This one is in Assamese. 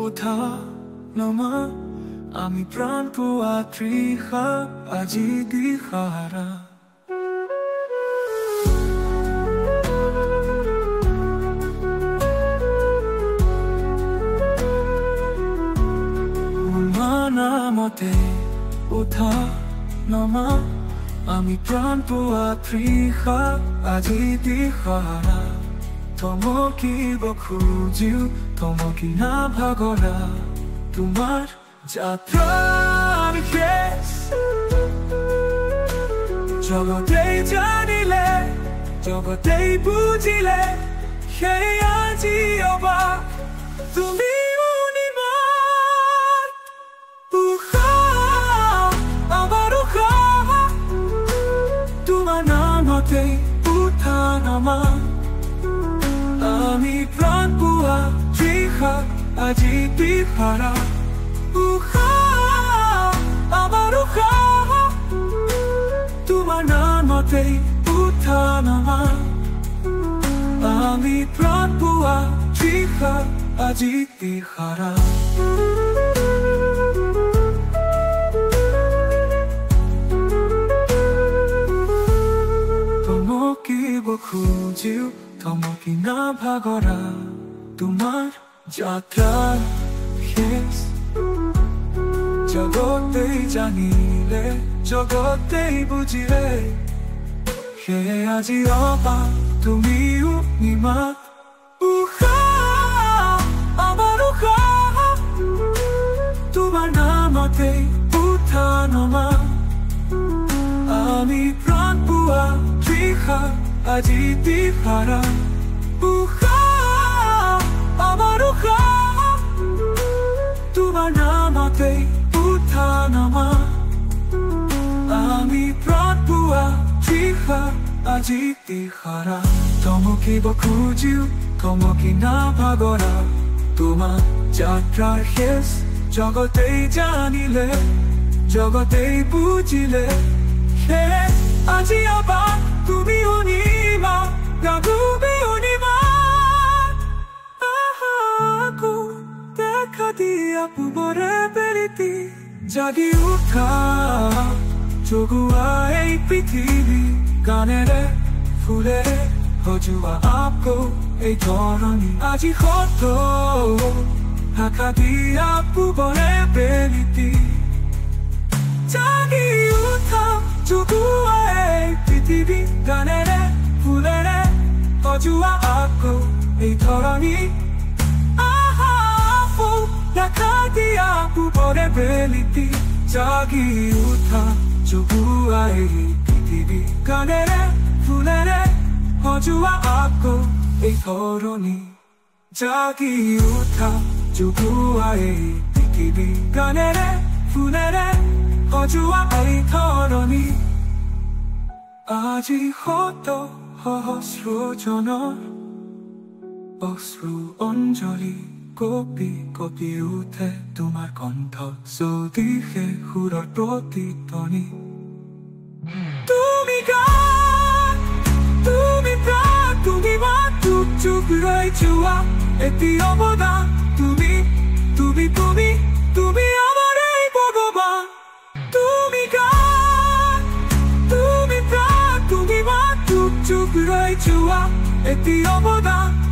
উঠা নমা আমি প্ৰাণ পোৱা তৃষা আজি দিশাহাৰা নামতে উঠা নমা আমি প্ৰাণ পোৱা তৃষা আজি দিশাহাৰা থমকিব খুজিও থমকি নাভাগৰা তোমাৰ যাত্ৰাৰ শেষ জগতেই জানিলে জগতেই বুজিলে সেই আজি অবাক তুমি উঠা নমা আমি প্রাণ পোৱা তৃষা আজি দিশাহাৰা আমাৰ উশাহ তোমাৰ নামতেই উঠা নমা আমি প্ৰাণ পোৱা তৃষা আজি দিশাহাৰা খুজিও থমকি নাভাগৰা তোমাৰ যাত্ৰাৰ শেষ জগতেই জানিলে জগতেই বুজিলে সেয়ে আজি অবাক তুমিও নিমাত উশাহ আমাৰ উশাহ তোমাৰ নামতেই উঠা নমা আমি প্ৰাণ পোৱা তৃষা আজি দিশাহাৰা উশাহ আমাৰ উশাহ তোমাৰ নামতেই উঠা নমা আমি প্ৰাণ পোৱা তৃষা আজি দিশাহাৰা থমকিব খুজিও থমকি নাভাগৰা তোমাৰ যাত্ৰাৰ শেষ জগতেই জানিলে জগতেই বুজিলে সেয়ে আজি অবাক তুমি অনিমা গাগুবি অনিমা আকৌ দেখা দিয়া পূবৰে বেলিতি জাগি উঠা জগুৱা এই পৃথিৱী গানেৰে ফুলেৰে সজোৱা আকৌ এই ধৰণী আজি সত দেখা দিয়া পূবৰে বেলিতি জাগি উঠা জগুৱা এই পৃথিৱী গানেৰে ফুলেৰে সজোৱা আকৌ এই ধৰণী দেখা দিয়া পূবৰে বেলিতি জাগি উঠা জগুৱা এই পৃথিৱী গানেৰে ফুলেৰে সজোৱা আকৌ এই ধৰণী জাগি উঠা জগুৱা এই পৃথিৱী গানেৰে ফুলেৰে সজোৱা এই ধৰণী আজি শত সহস্ৰজনৰ অশ্ৰু অঞ্জলি কপি কপি উঠে তোমাৰ কণ্ঠ যদিহে সুৰৰ প্ৰতিধ্বনি তুমি গান তুমি প্ৰাণ তুমি মাত যুগ যুগ ৰৈ যোৱা এটি অৱদান তুমি তুমি তুমি তুমি আমাৰ এই ভগৱান তুমি গান তুমি প্ৰাণ তুমি মাত যুগ যুগ ৰৈ যোৱা এটি অৱদান